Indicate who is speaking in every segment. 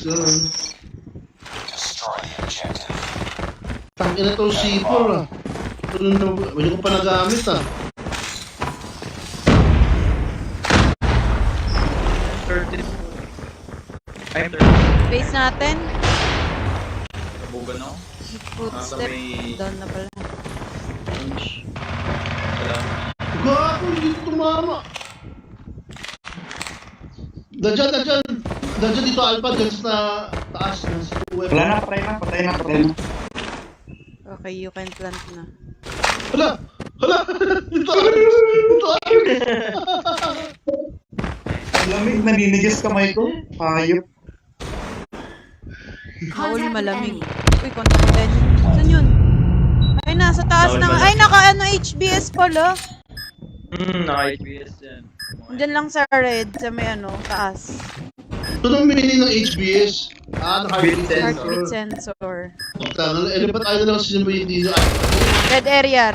Speaker 1: Ganun. Tangin na to C4 ah. Hindi ko pa nagamit ah.
Speaker 2: 30. I'm 30.
Speaker 3: Base natin.
Speaker 2: Kabugan ako.
Speaker 3: Footstep. Down na pala.
Speaker 1: Gago, hindi ko tumama. Dadyan dito Alpha, dyan sa taas.
Speaker 4: Wala na, patay na.
Speaker 3: Okay, you can plant na.
Speaker 1: Hala! Ito!
Speaker 4: Lamig, naninigas kamay ko. Hayop.
Speaker 3: Maul malamig. Uy, kontak ko din. Saan yun? Ay, nasa taas na. Ay, naka HBS pala.
Speaker 2: Naka-HBS yan.
Speaker 3: Diyan lang sa red, sa may taas.
Speaker 1: Ito nung meaning ng HBS.
Speaker 2: Heartbeat
Speaker 3: Heartbeat sensor.
Speaker 1: Ba't ayaw na lang sinabi dito?
Speaker 3: Red area.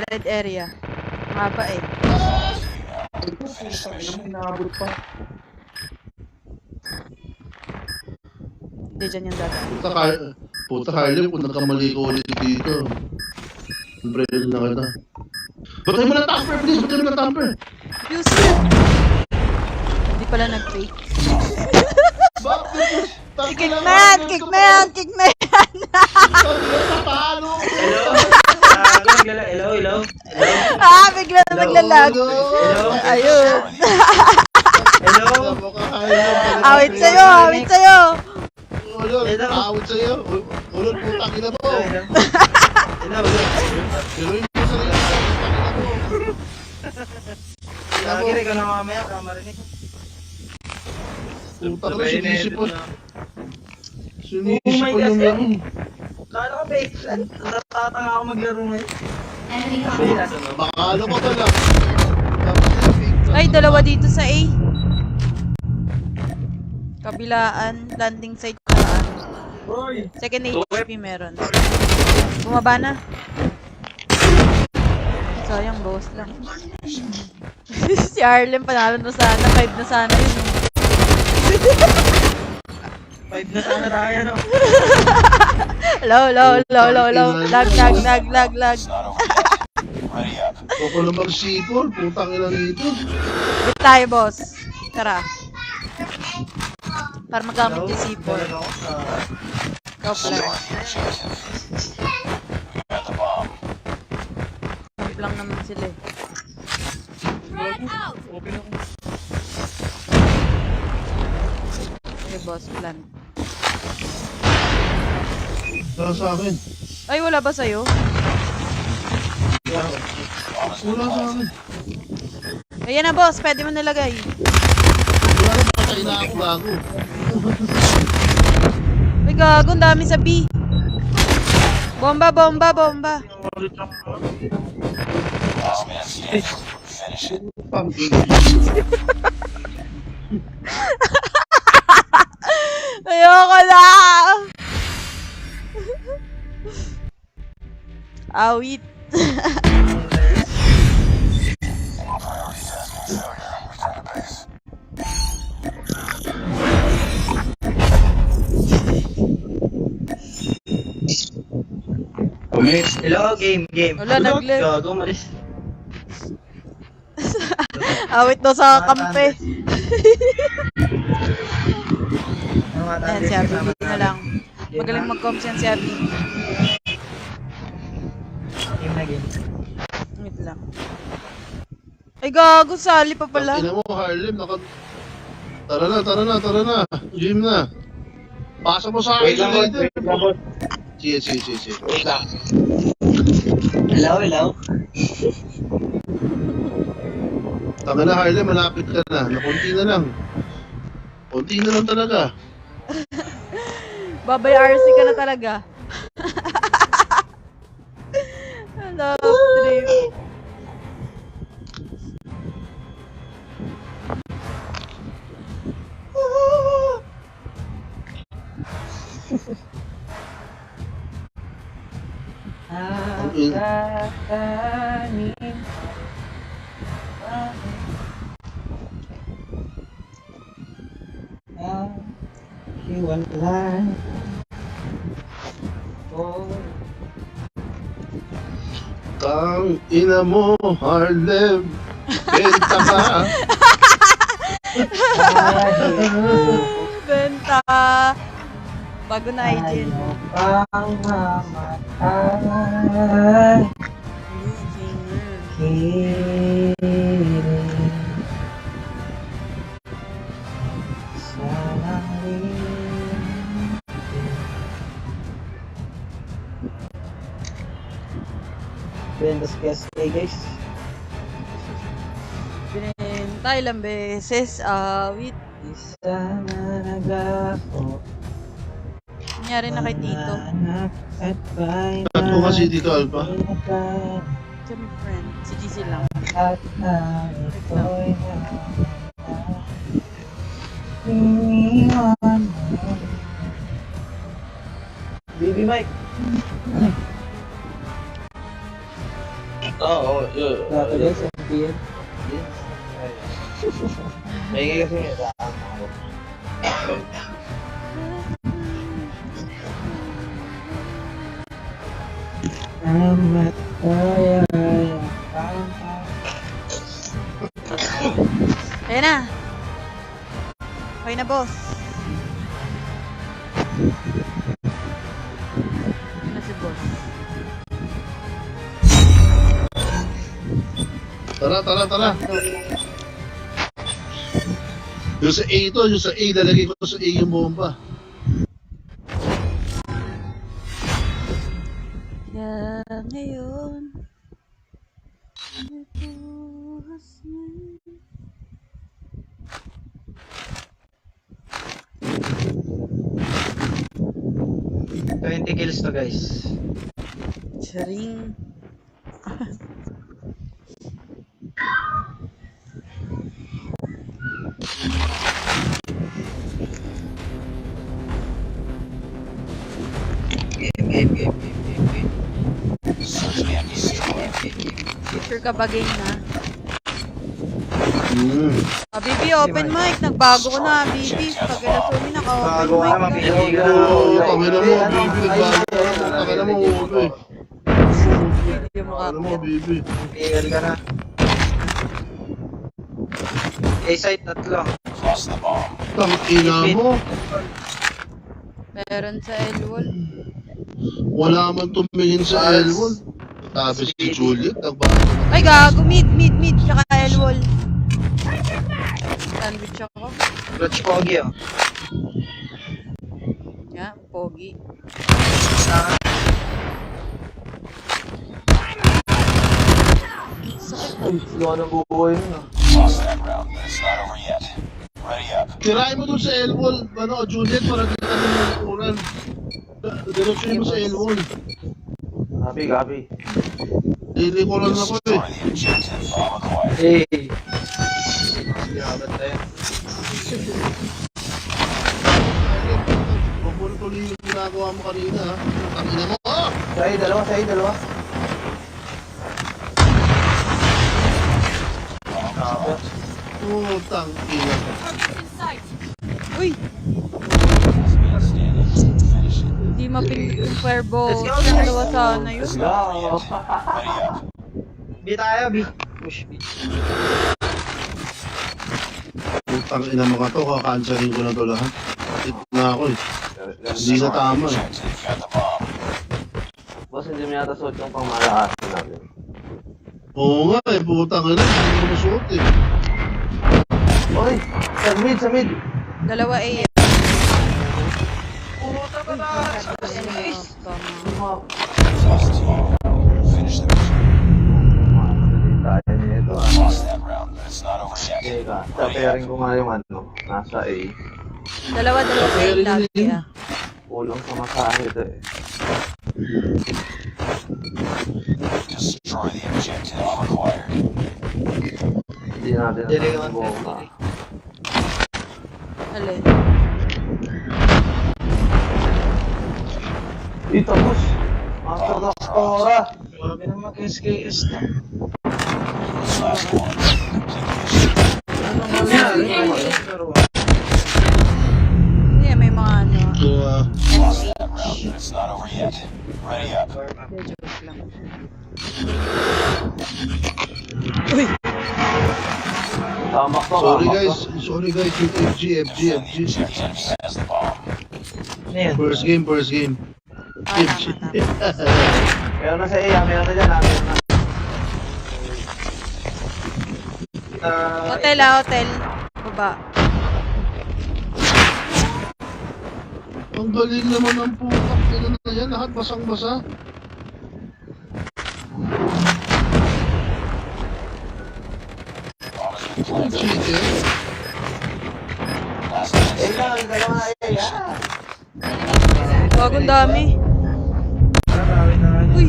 Speaker 3: Mahaba eh.
Speaker 4: Inaabot pa.
Speaker 3: Hindi, dyan yung data.
Speaker 1: Puta Harlem, kung nagkamali ko ulit dito. Siyempre na kita. Batay mo na tamper, please! Batay mo na tamper!
Speaker 3: Fuse it! Hindi pala nag-fake.
Speaker 1: Bakit?
Speaker 3: Kick na yan!
Speaker 1: Paano?
Speaker 2: Hello?
Speaker 3: Bigla na naglalag. Ayun.
Speaker 2: Hello?
Speaker 3: Awit sa'yo!
Speaker 1: Awit sa'yo! Ulol, putang ina mo!
Speaker 2: Hello?
Speaker 1: Piluin mo sa rin.
Speaker 2: Kaya ka na mamaya, kamarinig.
Speaker 1: Putang ina, sinisipon. Sinisipon yung yan.
Speaker 2: Kala ka fake. Natatanga ako maglaro ngayon.
Speaker 1: Bakalo ko ba lang?
Speaker 3: Ay, dalawa dito sa A. Kabilaan, landing site kabilaan. Second HP meron. Bumaba na. Sayang, boss lang. Si Harlem, panalo na sana. 5 na sana yun.
Speaker 2: 5 na sana tayo, no?
Speaker 3: Low. Lag.
Speaker 1: Ako na mag-sipol, putang ina dito.
Speaker 3: Bit tayo, boss. Tara. Para magamit yung C4. Go plan. Camp lang naman sila eh. Okay, boss, plan.
Speaker 1: Wala sa akin.
Speaker 3: Ay, wala ba sa'yo?
Speaker 1: Wala sa akin.
Speaker 3: Ayan na, boss. Pwede mo nilagay.
Speaker 1: Wala na, patay na ako gago.
Speaker 3: Ay, gago. Ang dami sa B. Bomba. Ayoko na! Awit.
Speaker 2: Hello, game.
Speaker 3: Wala, nag-left.
Speaker 2: Gago, malis.
Speaker 3: Awit daw sa kampe. Ayan, si Abby. Na lang. Magaling mag-comms yan si Abby.
Speaker 2: Game.
Speaker 3: Wait lang. Ay, gago. Sali pa pala.
Speaker 1: Ina mo, Harlem, Tara na. Gym na. Pasa mo sa akin later. Sige.
Speaker 2: Wait lang. Hello?
Speaker 1: Tanga na, Harlem, malapit ka na. Nakunti na lang. Kunti na lang talaga.
Speaker 3: Babay RC ka na talaga. Love trip.
Speaker 2: hiwalay. Oh,
Speaker 1: Tang ina mo, Harlem. Benta ka.
Speaker 3: Benta. Bago na Aiden.
Speaker 2: ayaw pang mamatay. Kiring sa langit. Bendos guys, guys.
Speaker 3: Binenta ilang beses. Awit.
Speaker 2: Isa na nag-ako.
Speaker 3: Nangyari na kay Tito.
Speaker 2: Anak at bay
Speaker 1: Ba't ko kasi dito, Alpha?
Speaker 3: Ito my friend. Si GC lang.
Speaker 2: At na ito'y iniwan mo. Baby Mike.
Speaker 5: Oo,
Speaker 2: Dato guys, MPN.
Speaker 5: Maingay kasi yun.
Speaker 2: Amat kaya
Speaker 3: Ayan na. Okay na, boss. Ayan na si boss.
Speaker 1: Tara, tara, tara. Yung sa A to, yung sa A, lalagay ko sa A yung bomba.
Speaker 3: Kaya ngayon, bukas na.
Speaker 2: 20 kills to guys.
Speaker 3: Charing. Sure ka ba game na? Bibi, open mic. Nagbago ko na, Bibi. Pag alasumi, naka-open mic ka.
Speaker 2: Mapipiligan.
Speaker 1: Oo, tangina mo, Bibi, nagbago ka na. Tangina mo, Bibi.
Speaker 3: Hindi mo
Speaker 1: Tangina mo,
Speaker 3: kapit.
Speaker 1: Bibi.
Speaker 2: Piligan ka na. A-site tatlo.
Speaker 1: Tangina mo.
Speaker 3: Meron sa L-wall.
Speaker 1: Wala man tumingin sa L1. Sabi si Juliet, nagbago.
Speaker 3: Ay, gago. Mid, tsaka L-wall. Sandwich ako.
Speaker 2: Clutch Pogi oh.
Speaker 3: Yeah, pogi.
Speaker 5: Luha ng buhay nun ah.
Speaker 1: Tirahin mo dun sa L1, ano, Juliet, para kita mo yung ukuran. Diretsuhin mo sa L1.
Speaker 5: Gabi.
Speaker 1: Lilikuran ako eh.
Speaker 2: Hey.
Speaker 5: Ginabat na yan.
Speaker 1: Huwag mo na tuloy yung ginagawa mo kanina, ha? Tangina mo, ah!
Speaker 5: Sa'yo, dalawa.
Speaker 1: Putang ina.
Speaker 3: Uy! Hindi mapin yung fireball.
Speaker 2: Let's go,
Speaker 3: Dalawa sana yun.
Speaker 5: Let's go!
Speaker 2: B tayo, B. Push B.
Speaker 1: Putang ina mo ka to, kakansarin ko na to lahat. Hit na ako eh. Hindi na tama eh.
Speaker 5: Boss, hindi mo yata suot yung pangmalakasan natin.
Speaker 1: Oo nga eh, putang ina, hindi ko masuot eh.
Speaker 5: Oy! Sa mid!
Speaker 3: Dalawa A.
Speaker 2: Puta ka na!
Speaker 5: Kaya niya ito ah. Teka, tapayarin ko nga yung ano, nasa A.
Speaker 3: Dalawa sa A lagi ah.
Speaker 5: Kulang sa masahe ito eh. Hindi natin
Speaker 2: Dili
Speaker 5: ang
Speaker 2: ka
Speaker 5: bomba.
Speaker 3: Alin?
Speaker 5: Ito, boss! Master Doctora!
Speaker 2: Grabe na mag-SKS na.
Speaker 3: Hindi, may mga ano.
Speaker 6: It's not over yet. Ready up.
Speaker 3: Hindi, joke lang. Uy!
Speaker 5: Tamak to,
Speaker 1: Sorry
Speaker 5: tamak
Speaker 1: guys,
Speaker 5: to.
Speaker 1: sorry guys, yung FG.
Speaker 6: Has the bomb.
Speaker 2: Ano yun?
Speaker 1: First game.
Speaker 3: Ah,
Speaker 1: FG.
Speaker 3: tama.
Speaker 5: Meron na sa iya, meron na dyan, meron na.
Speaker 3: Hotel hotel. Baba.
Speaker 1: Ang galing naman ng putang ina na yan, lahat basang-basa. Ang cheater.
Speaker 5: Eh lang, dalawa na iya.
Speaker 3: Bagong dami.
Speaker 2: Maraming na ano.
Speaker 3: Uy!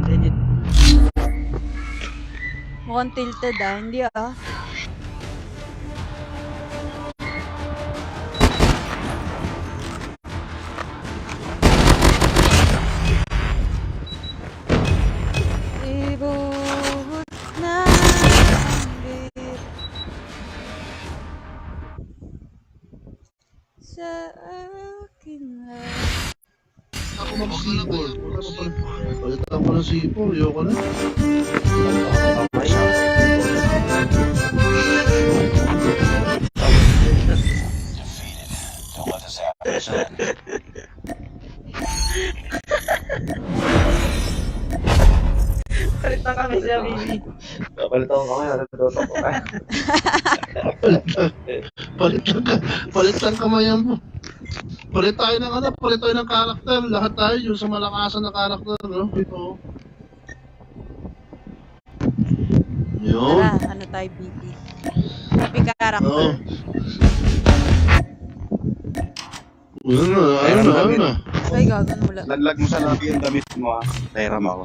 Speaker 2: Legit.
Speaker 3: Mukhang tilted ah. Hindi ah. Ibuhot na ang bit sa akin lang.
Speaker 1: Ako mag-C4. Wala pa pala. Palitan ko ng C4, ayoko na.
Speaker 6: Don't let this happen.
Speaker 2: Palit na kami siya, baby.
Speaker 5: Kapalitan ko kami, natututo ko kayo.
Speaker 1: Palitan kamayan mo. Palit tayo ng ano, palit tayo ng karakter. Lahat tayo yung sa malakasan na karakter, no? Ito. Yun.
Speaker 3: Tara, ano tayo, BB? Happy character.
Speaker 1: Oo. Ayun na.
Speaker 3: Ay, gagan mula.
Speaker 4: Laglag mo sa labi yung damit mo ah. Tairam ako.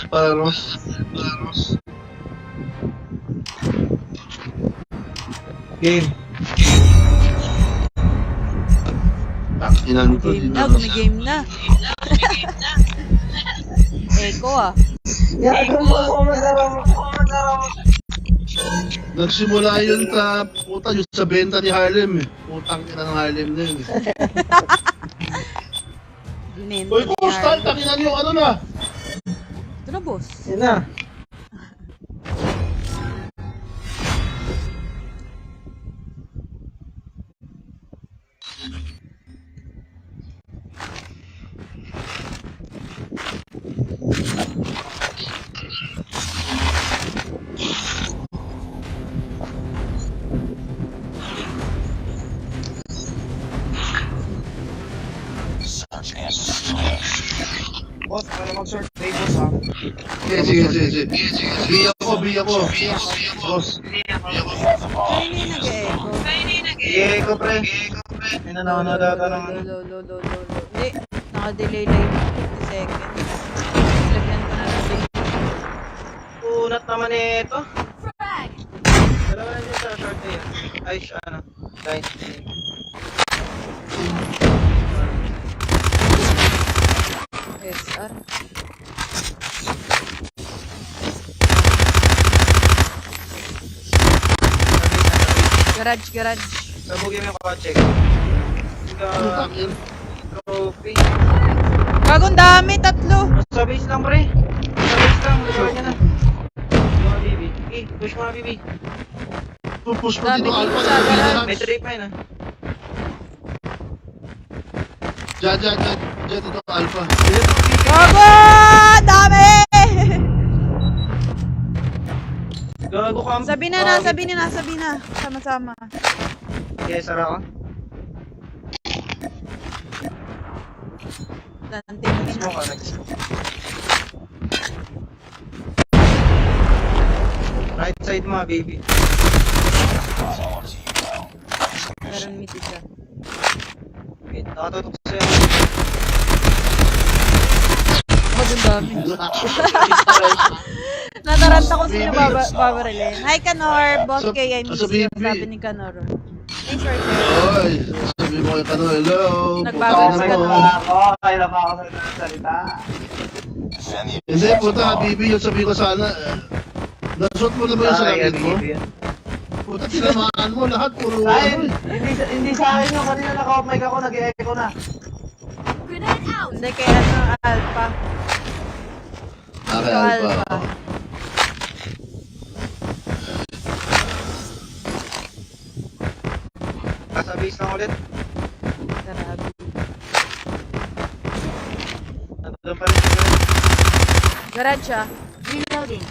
Speaker 1: Paros.
Speaker 2: Game.
Speaker 1: Takinan ko
Speaker 3: Game
Speaker 1: din.
Speaker 3: na, gumigame na. Echo ah.
Speaker 2: Gago mo, magarang.
Speaker 1: Nagsimula yun sa puta yung sa benta ni Harlem eh. Putang ina ng Harlem na yun eh.
Speaker 3: Binenta
Speaker 1: Uy,
Speaker 3: ni
Speaker 1: Kustal,
Speaker 3: Harlem.
Speaker 1: takinan yung ano na.
Speaker 3: Ito na, boss.
Speaker 2: Yan na.
Speaker 6: Search and destroy.
Speaker 4: Boss, para mag-short play boss ah.
Speaker 1: Sige. B ako. Boss.
Speaker 6: We have the bomb.
Speaker 3: Ay, hindi nag-echo.
Speaker 2: Ego, pre. May nanonood ata ng ano.
Speaker 3: Lo. Hindi, naka-delay lang 50 seconds. Lagyan ko na ng delay.
Speaker 2: Unat naman ito. Dalawa na dyan sa short day. Ay, ano. Guys.
Speaker 3: SR. Garage.
Speaker 2: Sabugin mo yung kotse.
Speaker 1: Putang ina.
Speaker 2: Trophy.
Speaker 3: Bagong dami, 3.
Speaker 2: Sa base lang, pre. Sa base lang. Short niya na. Mga baby. Push mga baby.
Speaker 1: Pupush mo
Speaker 3: Dami
Speaker 1: dito,
Speaker 3: dito
Speaker 1: Alpha.
Speaker 3: sa garage.
Speaker 2: May trip pa yun, ah.
Speaker 1: Diyan dito, Alpha.
Speaker 3: Gago! Dami!
Speaker 2: Gago ka.
Speaker 3: Sabi na. Sama-sama.
Speaker 2: Yes, sara ka.
Speaker 3: Dante mo
Speaker 2: Smoke ka,
Speaker 3: na.
Speaker 2: nag-smoke. Right side mga baby.
Speaker 3: Meron miti siya.
Speaker 2: Wait, nakatutok sa'yo.
Speaker 3: Bagong dami. Nataranta ko sino babarilin. Hi, Kanor. Boss K, I miss
Speaker 1: Sa
Speaker 3: you.
Speaker 1: BB.
Speaker 3: Sabi ni Kanor. Thanks for sharing.
Speaker 1: Oy, sabi mo kay Kano, hello.
Speaker 3: Nagbago
Speaker 1: Putang
Speaker 3: si
Speaker 1: ina
Speaker 3: Kano.
Speaker 1: mo.
Speaker 5: Kaya na pa ako sa salita.
Speaker 1: Hindi, puta, Bibi, yung sabi ko sana. Nasot mo na ba yung sa
Speaker 2: Ay,
Speaker 1: lapit mo?
Speaker 2: baby, yan.
Speaker 1: Puta, tinamaan mo lahat, puro
Speaker 5: Dahil,
Speaker 1: ano eh.
Speaker 5: hindi sa akin yung kanina naka-off mic ako, nag-echo na.
Speaker 3: Hindi kay ano, Alpha.
Speaker 1: Okay,
Speaker 3: Ito,
Speaker 1: Alpha.
Speaker 3: Alpha.
Speaker 2: Nasa base lang ulit.
Speaker 3: Grabe.
Speaker 2: Nandun pa rin si Gwen.
Speaker 3: Garage siya.
Speaker 6: Enemy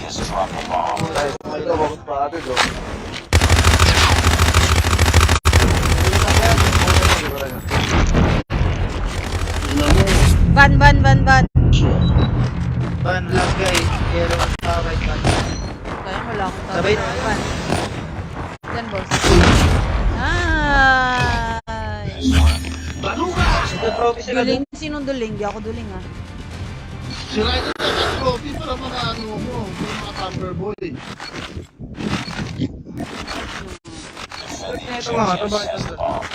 Speaker 6: has dropped the bomb.
Speaker 5: Dahil, ito, bakit pa ate, do?
Speaker 1: Tingnan mo.
Speaker 3: Van.
Speaker 2: Ban lang guys. Yellow at right ban.
Speaker 3: Kaya wala akong
Speaker 2: Sabay.
Speaker 3: Van. Yan, boss. Nice.
Speaker 1: Baluka!
Speaker 2: Ito trophy sila
Speaker 3: Duling.
Speaker 2: dun.
Speaker 3: Sinong duling? Di ako duling, ah.
Speaker 1: Si Ryder na yung trophy para mga ano mo, mga Tamper Boy.
Speaker 6: Defend the
Speaker 2: Ito mga, ito
Speaker 6: objectives
Speaker 2: bakit
Speaker 6: as the
Speaker 2: nandun?
Speaker 6: bomb.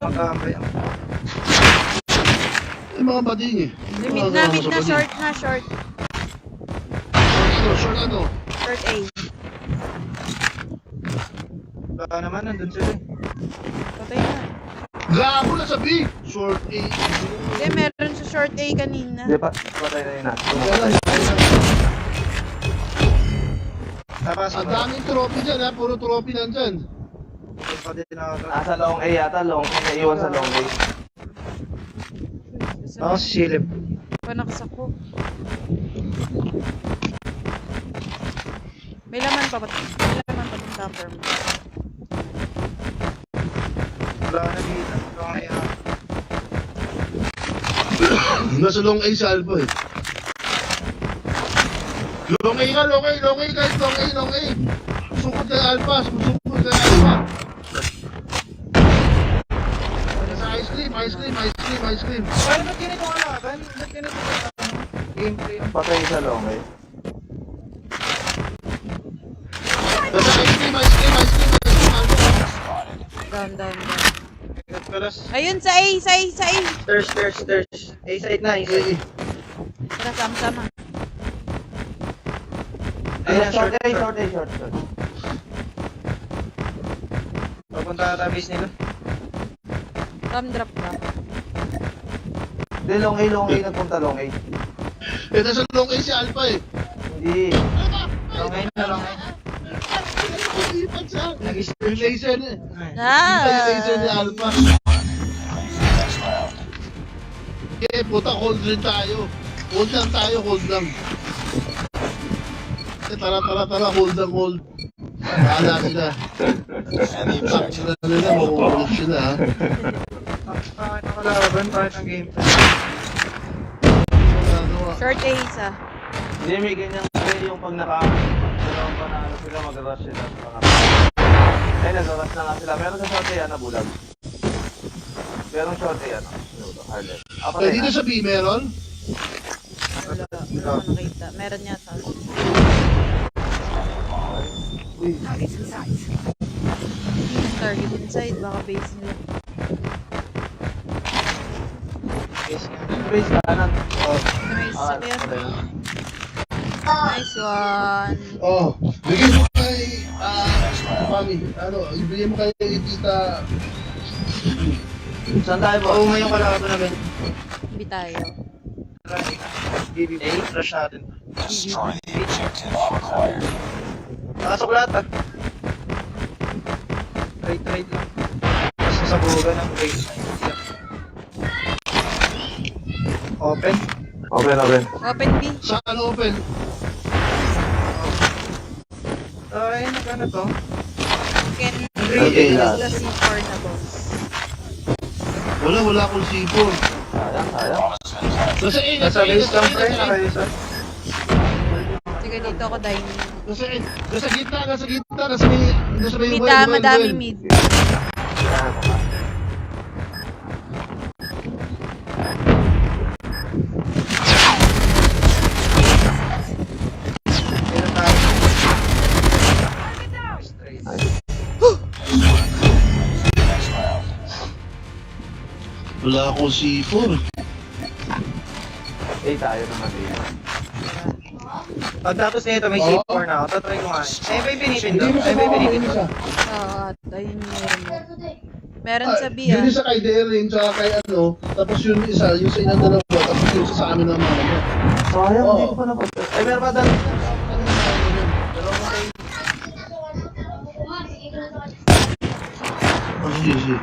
Speaker 2: Magkakambay ang
Speaker 1: Yung mga bading eh.
Speaker 3: Mid na, short na, short.
Speaker 1: Short ano?
Speaker 3: Short A.
Speaker 2: baka naman nandun sila eh.
Speaker 3: Patay na.
Speaker 1: Gago na sa B! Short A.
Speaker 3: Hindi, meron sa short A kanina.
Speaker 5: Hindi pa, patay na yun na.
Speaker 2: Tapos
Speaker 1: Ang daming trophy dyan ha, puro trophy nandyan.
Speaker 2: pa din nakaka...
Speaker 5: Nasa long A yata, long A, naiwan sa long A.
Speaker 2: Ako si Silip.
Speaker 3: Panakas ako. May laman pa ba? May laman pa itong camper mo.
Speaker 2: Wala ka nakita. Ito ang kaya.
Speaker 1: Nasa long A sa Alpha eh. Long A ka, long A guys, long A. Sukot kay Alpha, sukot kay Alpha. Nasa ice cream.
Speaker 2: Ay, ba't ganito ka laban? Ba't ganito ka laban? Gameplay ang
Speaker 5: Patay sa long A.
Speaker 1: Nasa ice cream, Alpha.
Speaker 3: Down.
Speaker 2: Kalas.
Speaker 3: Ayun, sa A.
Speaker 2: Stairs. A side na, A side.
Speaker 3: Tara, sama-sama.
Speaker 2: Ayun,
Speaker 5: Short
Speaker 2: short.
Speaker 5: A, short.
Speaker 2: Papunta ka tabis nila.
Speaker 3: Drop ka.
Speaker 5: Hindi, long A, nagpunta long A.
Speaker 1: Eh, nasa long A si Alpha eh.
Speaker 5: Hindi.
Speaker 2: Longay na, longay.
Speaker 1: Lipat siya.
Speaker 2: Nag-stretch.
Speaker 1: Yung laser niya. Yung laser ni Alpha.
Speaker 6: Next round.
Speaker 1: Okay, puta, hold rin tayo. Hold lang. Eh, tara, hold. Bahala sila.
Speaker 6: Defend the objectives.
Speaker 1: Sila nila, makukulit sila ha.
Speaker 2: Bakit nakalaban? Bakit ang gameplay?
Speaker 1: Ginagawa.
Speaker 3: Short A isa.
Speaker 5: Hindi, may ganyan kasi yung pag dalawang panalo sila, mag-rush sila. Ay, nag-rush na nga sila. Meron sa short A yan na bulag. Merong short A yan. Harlem.
Speaker 1: Eh, dito sa B meron?
Speaker 3: Wala akong nakita. Meron yata. Target inside. Baka base nila.
Speaker 2: Guys nga.
Speaker 5: Base kanan.
Speaker 3: Nice. Sabi yan.
Speaker 5: patay na.
Speaker 3: Nice one.
Speaker 1: Oh, bigyan mo kay, Mami, bigyan mo kay Tita.
Speaker 5: Saan tayo ba?
Speaker 2: Oo, ngayong kalaban na Ben.
Speaker 3: Hindi tayo.
Speaker 2: BBA, flash natin.
Speaker 6: Destroy the objective acquired.
Speaker 2: Nakasok lahat ah. Trade lang. Basta sa buga ng race. Open.
Speaker 5: Open.
Speaker 3: Open B.
Speaker 1: Saan open?
Speaker 2: Ay, nagano to?
Speaker 3: Can
Speaker 5: Okay,
Speaker 3: use
Speaker 5: last.
Speaker 3: the C4 na boss.
Speaker 1: Wala akong C4.
Speaker 5: Sayang.
Speaker 6: Bomb has been planted.
Speaker 1: Nasa A,
Speaker 2: Nasa base lang pre, naka-isa.
Speaker 3: Sige, dito ako dining.
Speaker 1: Nasa gitna, nasa may
Speaker 3: Mita, madami mid.
Speaker 2: Meron tayo. Straight.
Speaker 6: Next round.
Speaker 1: Wala akong C4.
Speaker 5: Eh, tayo naman din.
Speaker 2: Pagtapos nito may
Speaker 1: Oo.
Speaker 2: C4 na ako. Tatry ko nga. Ay, may pinipin
Speaker 1: Hindi
Speaker 2: doon.
Speaker 1: mo
Speaker 2: Ay,
Speaker 1: sa
Speaker 2: may
Speaker 1: baba,
Speaker 2: pinipin
Speaker 1: hindi
Speaker 2: doon.
Speaker 1: sa.
Speaker 3: Oo, at ayun yung meron mo. Meron sa B
Speaker 1: Yun
Speaker 3: ah.
Speaker 1: isa kay Derin, tsaka kay ano, tapos yun isa, yung sa inang dalawa, tapos yun isa sa amin naman.
Speaker 5: Sayang,
Speaker 1: Oo.
Speaker 5: hindi ko pa napag... Ay, meron pa dalawa. Dalawa pa kayo.
Speaker 1: Oh, sige.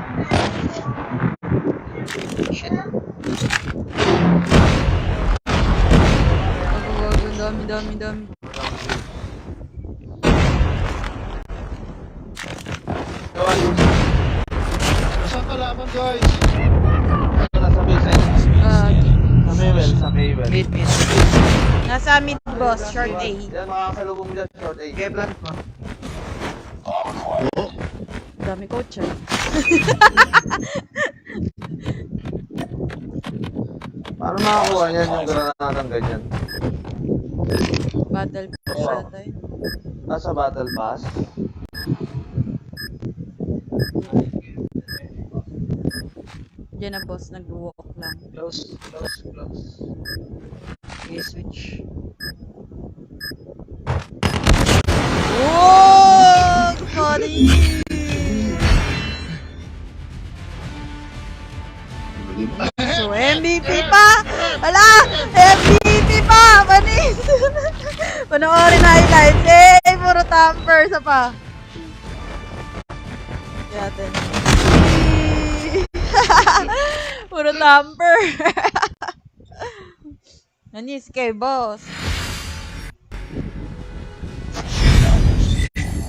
Speaker 3: Wag, ang dami.
Speaker 1: Nasaan kalaban, guys?
Speaker 5: Nasa base side.
Speaker 3: Ah,
Speaker 5: Sa Maywell, sa Maywell.
Speaker 2: Mid.
Speaker 3: nasa mid boss, short A.
Speaker 5: Yan, makakasalubong dyan, short A.
Speaker 2: Okay, plant mo.
Speaker 1: Oo.
Speaker 3: Dami coach ah.
Speaker 5: Paano makakuha niyan yung granadang ganyan?
Speaker 3: Battle pass ata yun.
Speaker 5: Nasa battle pass?
Speaker 3: Diyan na boss, nag-walk lang.
Speaker 2: Close. Okay, switch.
Speaker 3: Whoa! Sorry! So, MVP pa! Wala! MVP pa! Panis! Panoorin highlights. Eh, puro tamper. Sa pa. Yatin. Puro tamper. Nanis kay boss.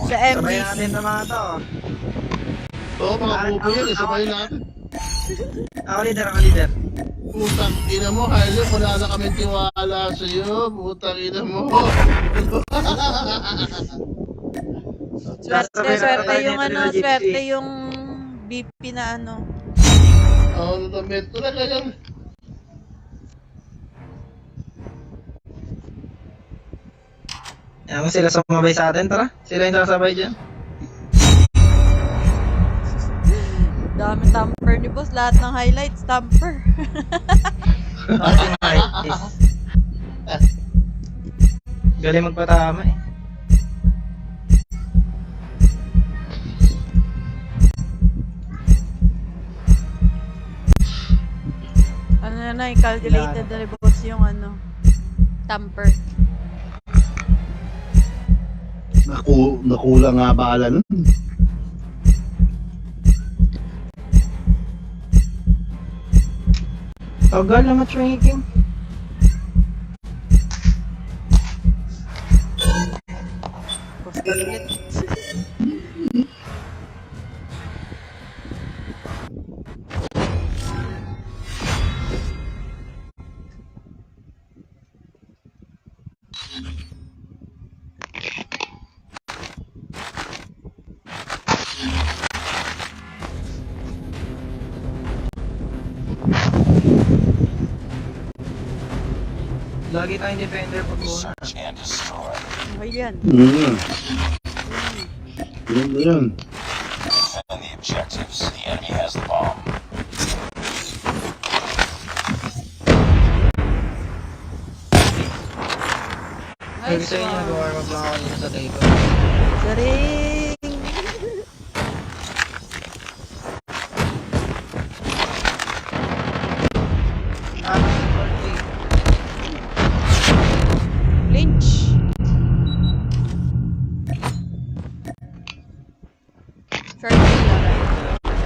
Speaker 3: Sa
Speaker 2: Sabay
Speaker 3: MVP.
Speaker 2: natin sa mga to.
Speaker 1: Oo, mga bubo yan, isabay natin.
Speaker 2: Ako leader.
Speaker 1: Putang ina mo, Hylo, wala na kami tiwala sa'yo. Putang ina mo.
Speaker 3: Swerte yung ano, swerte yung BP na ano.
Speaker 1: Oo, natamit. Talaga yan.
Speaker 2: Ayaw mo sila sumabay sa atin, tara. Sila yung sasabay dyan.
Speaker 3: Dami tamper ni boss. Lahat ng highlights, tamper.
Speaker 2: Galing magpatama eh.
Speaker 3: Ano na, calculated na ni boss yung ano, tamper.
Speaker 1: Nakulang nga bala nun.
Speaker 2: Tagal na matchmaking.
Speaker 3: Boss ulit.
Speaker 2: Lagi tayong defender pag buwan.
Speaker 6: Search and destroy.
Speaker 3: Okay yan.
Speaker 1: Yun na yun.
Speaker 6: Defend the objectives. The enemy has the bomb.
Speaker 2: Sabi
Speaker 3: Nice
Speaker 2: sa inyo,
Speaker 3: one.
Speaker 2: nag-warm up lang ako dito sa table.
Speaker 3: Garing! Lynch! Short kill.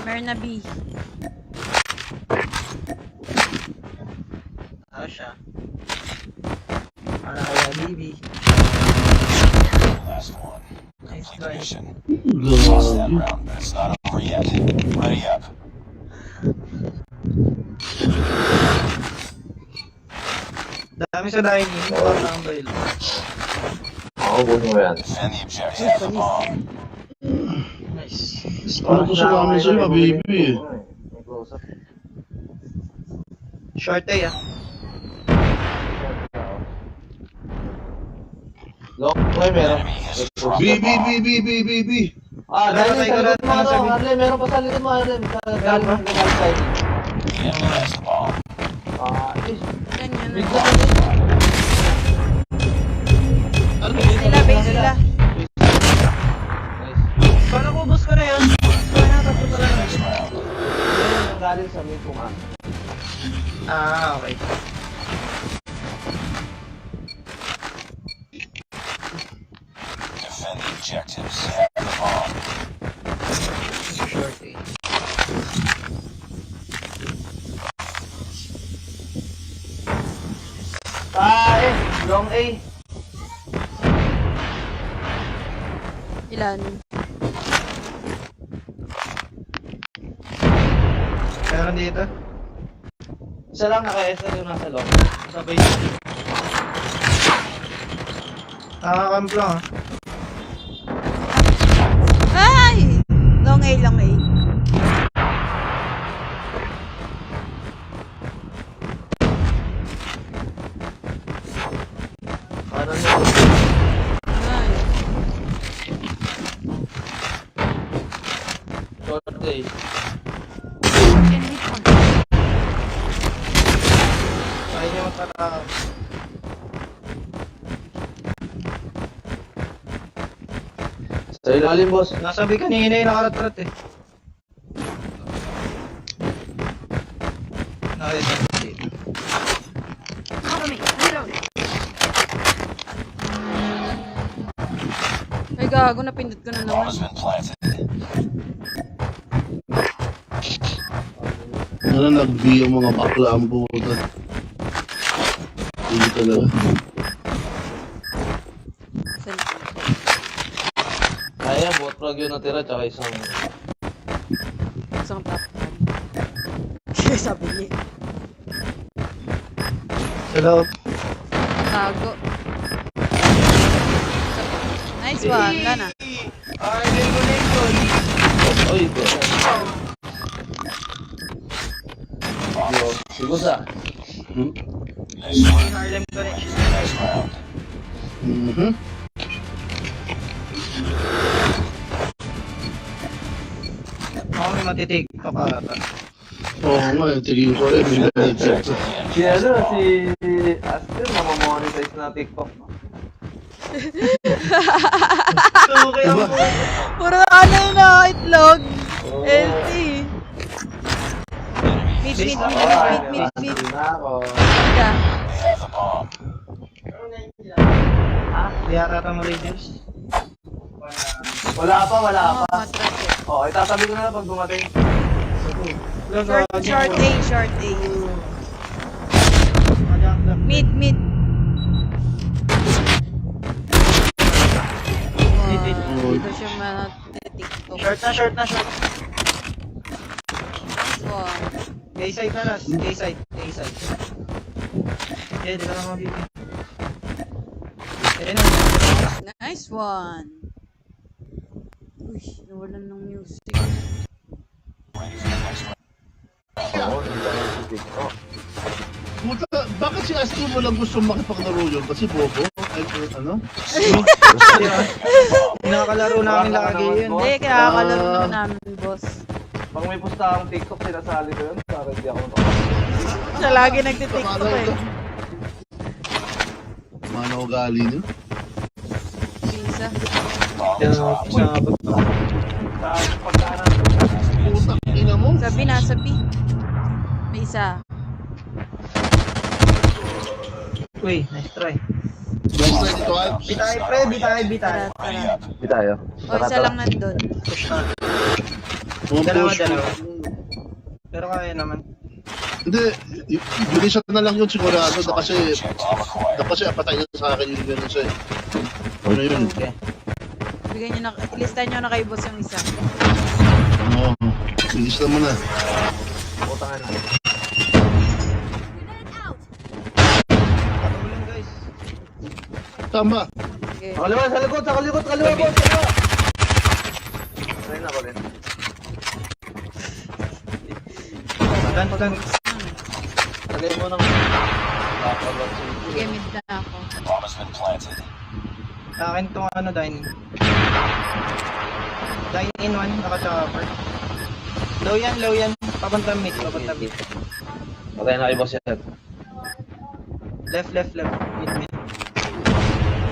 Speaker 3: Meron na B.
Speaker 2: Ano siya? Para kaya BB.
Speaker 6: Last one.
Speaker 2: Nice
Speaker 6: Complete
Speaker 2: try.
Speaker 6: the mission. Lost that
Speaker 1: Grabe.
Speaker 6: round, but it's not over yet. Ready up.
Speaker 2: Dami sa dining, parang ang doyle.
Speaker 5: Oo, buti mo yan.
Speaker 6: Defend the objectives. Have the bomb.
Speaker 2: Nice.
Speaker 1: Ano ko sa namin sa'yo, baby eh.
Speaker 5: May close up.
Speaker 2: Short day ah.
Speaker 5: Long, may meron.
Speaker 6: Enemy has
Speaker 1: B,
Speaker 6: dropped
Speaker 1: B,
Speaker 6: the bomb.
Speaker 1: B, B, B, B, B.
Speaker 5: Galing
Speaker 2: patay
Speaker 5: sa
Speaker 2: ko
Speaker 5: likod
Speaker 2: lahat
Speaker 5: mo,
Speaker 2: ng sabi.
Speaker 5: Harlem. Meron pa sa likod mo, Harlem. Galing
Speaker 2: ba?
Speaker 5: sa likod side.
Speaker 6: The enemy has the bomb.
Speaker 3: Yan yun.
Speaker 5: Big na kami.
Speaker 1: Ano?
Speaker 3: Base sila.
Speaker 5: Nice.
Speaker 2: Paano ko ubos ko na yan? Kaya natapunta lang.
Speaker 5: Meron yung galing sa main command.
Speaker 2: Okay.
Speaker 6: Defend the objectives. Have the bomb.
Speaker 2: Short eh.
Speaker 5: Long A.
Speaker 3: Ilan?
Speaker 2: Meron dito.
Speaker 5: Isa lang naka-SL yung nasa long.
Speaker 2: Sabay. Nakakamp lang ah.
Speaker 3: Ay! Long A, long A.
Speaker 5: Ano nyo?
Speaker 3: Ay.
Speaker 5: Short A.
Speaker 2: Ayaw niya magkakakap.
Speaker 5: Sa ilalim, boss.
Speaker 2: Nasabi kanina yung nakaratrat eh. Nakita ko dito.
Speaker 3: Ay, gago. Napindot ko na
Speaker 6: Bomb has
Speaker 3: naman.
Speaker 6: been planted.
Speaker 1: Ano, nag-B yung mga bakla ang buta. Hindi talaga.
Speaker 3: Saan?
Speaker 5: Kaya, bot frag yun natira, tsaka isang...
Speaker 3: Isang top 1. Sabi niya.
Speaker 2: Hello.
Speaker 3: Tago. Nice one. Wala na.
Speaker 2: Ay, Lincoln.
Speaker 5: Oy, ito. Yo, sigusa.
Speaker 1: Hmm?
Speaker 6: Nice work.
Speaker 2: Harlem connection.
Speaker 6: Nice round.
Speaker 1: Mhm.
Speaker 2: Ako may matitiktok ata.
Speaker 1: Oo nga, tigil ko rin. May headset.
Speaker 5: Si ano, si Aster, namamonetize na TikTok.
Speaker 2: Okay ako.
Speaker 3: Puro ano yun na itlog.
Speaker 5: Oh.
Speaker 3: LT. Mid, mid, mid.
Speaker 5: Na ako.
Speaker 3: Yeah.
Speaker 6: They have the bomb.
Speaker 2: Di ata tamo Raiders.
Speaker 5: Wala pa.
Speaker 3: Matras eh.
Speaker 5: Oh, itatabi ko na lang pag dumating.
Speaker 3: Short A, short A. Mid, mid. Wow, dito siya matitiktok.
Speaker 2: Short na.
Speaker 3: Wow.
Speaker 2: K-side na last. K-side. Eh, di ka lang mabibig. Eh,
Speaker 3: Nice one. Uy, nawalan ng music.
Speaker 6: Ready for the next round.
Speaker 5: Oo, dito na si TikTok.
Speaker 1: Puta, bakit si Asti mo lang gusto makipaglaro yun? Kasi bobo? Ay, ano?
Speaker 2: Nakalaro namin lagi yun.
Speaker 3: Hindi, kaya kalaro na namin, boss.
Speaker 5: Pag may pusta akong TikTok, sinasali ko yun. Para hindi ako nakakita.
Speaker 3: Siya lagi nagtitiktok eh.
Speaker 1: Mana ugali niyo?
Speaker 3: Pisa.
Speaker 6: Bomb is dropped.
Speaker 5: Sa pagkaanan.
Speaker 1: Putang ina mo.
Speaker 3: Sabi na, sabi. May isa.
Speaker 2: Uy, nice try.
Speaker 1: Nice na dito, Alps.
Speaker 2: Bitay, pre, bitay.
Speaker 3: Tara,
Speaker 6: Ready
Speaker 3: tara.
Speaker 6: up.
Speaker 5: Hindi tayo.
Speaker 3: O, isa lang nandun.
Speaker 2: Push na.
Speaker 1: Mga
Speaker 2: Dalawa.
Speaker 1: push.
Speaker 2: Pero kaya naman.
Speaker 1: Hindi, bilisan na lang yun sigurado na kasi
Speaker 6: Bomb acquired.
Speaker 1: apatay na sa akin yung gano'n siya. Ano yun?
Speaker 2: Okay.
Speaker 3: Bigyan nyo na, ilista nyo na kay boss yung isa.
Speaker 1: Oo, bilis naman na.
Speaker 5: Putangan na.
Speaker 2: Patulong guys.
Speaker 1: Tama.
Speaker 3: Okay.
Speaker 5: Sa kaliwa, boss! Sa kaliwa! Try na ko rin.
Speaker 2: Tan.
Speaker 5: Lagay mo ng...
Speaker 3: Sige, mid na ako.
Speaker 6: Bomb has been planted.
Speaker 2: Sa akin tong ano, dining. Dine in one, naka-chopper. Low yan. Papunta mid.
Speaker 5: Patay na kay boss yan.
Speaker 2: Left. Mid.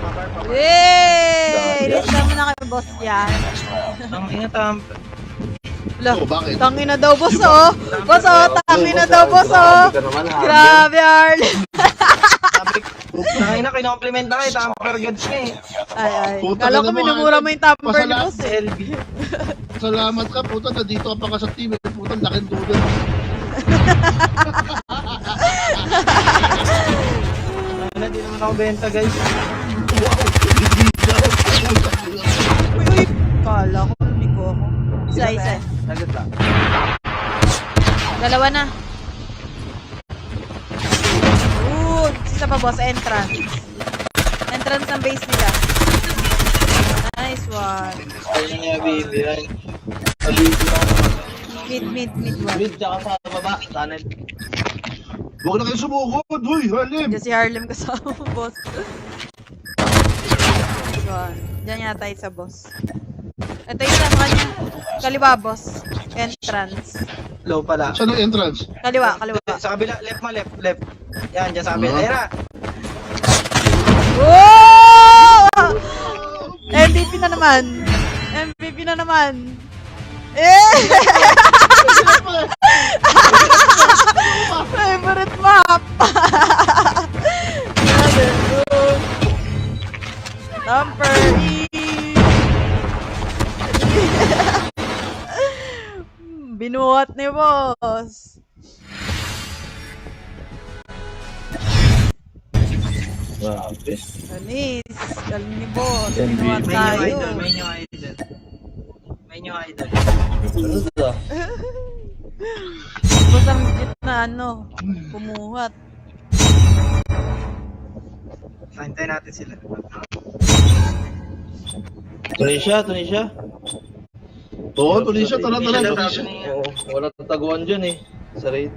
Speaker 2: Papar.
Speaker 3: Yay! Lista mo na kay boss yan.
Speaker 2: Ang inatamp.
Speaker 3: Wala.
Speaker 1: Oh, bakit?
Speaker 3: Tangina daw, boss, oh. Boss, oh. Tangina daw, boss, oh. Grabe, Arl.
Speaker 2: Sabi, na kinompliment na kayo, tamper goods nga eh.
Speaker 3: Ay.
Speaker 1: Puta
Speaker 3: Kala
Speaker 1: ka
Speaker 3: ko
Speaker 1: naman,
Speaker 3: minumura mo yung tamper ni
Speaker 1: pasala-
Speaker 3: boss, eh.
Speaker 2: LB.
Speaker 1: Salamat ka, puta, nandito ka pa ka sa team. Puta, laking dulo.
Speaker 2: Ano, di naman ako benta guys.
Speaker 3: Uy, kala ko, lumiko ako. Isa.
Speaker 5: Nagit lang.
Speaker 3: Dalawa na. Isa pa, boss, entrance. Entrance ng base nila. Nice one.
Speaker 2: Ayun na yung baby.
Speaker 3: Mid one.
Speaker 5: Mid, tsaka sa baba. Tunnel.
Speaker 1: Huwag na kayo sumukod. Huy, Harlem.
Speaker 3: Diyan si Harlem kasama, boss. One. Diyan yata isa, boss. Ito yung sa kanya. Kaliwa, boss. Entrance.
Speaker 2: Low pala.
Speaker 1: Saan ang entrance?
Speaker 3: Kaliwa.
Speaker 2: Sa kabila, left mo, left. Yan, dyan sa kabila. Ayun na.
Speaker 3: Whoa! MVP na naman. Eh! Favorite map! Tamper binuhat ni boss.
Speaker 5: Grabe.
Speaker 3: Anis, galing ni boss. Binuhat
Speaker 2: May
Speaker 3: tayo.
Speaker 2: new idol.
Speaker 5: Ano to?
Speaker 3: Boss ang legit na ano, pumuhat.
Speaker 2: Hintayin natin sila.
Speaker 5: Tunisia.
Speaker 1: Oo, Tunisia. Tara.
Speaker 5: Oo, wala taguan dyan eh. Sa raid.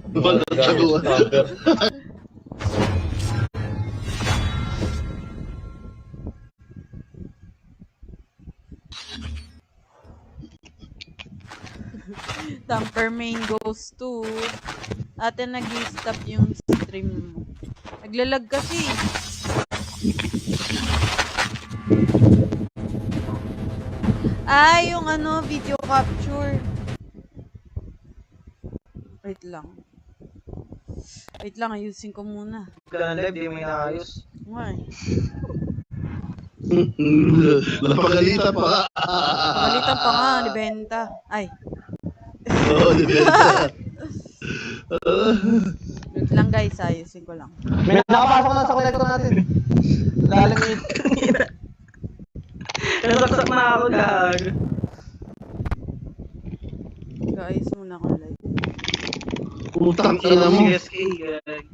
Speaker 1: Wala taguan.
Speaker 5: Tamper.
Speaker 3: Tamper main goes to ate nag-stop yung stream mo. Naglalag kasi. Yung ano, video capture. Wait lang, ayusin ko muna.
Speaker 2: Kailan live, di mo inaayos.
Speaker 3: Why?
Speaker 1: Napagalitan pa.
Speaker 3: Palitan pa nga, libenta. Ay,
Speaker 1: Oo, di ba?
Speaker 3: wait lang guys, ayusin ko lang.
Speaker 5: May nakapasok na sa connector natin. Lalamit.
Speaker 2: Nasaksak na ako, gag.
Speaker 3: Guys, muna akong live.
Speaker 1: Putang ina mo.
Speaker 2: CSK, gag.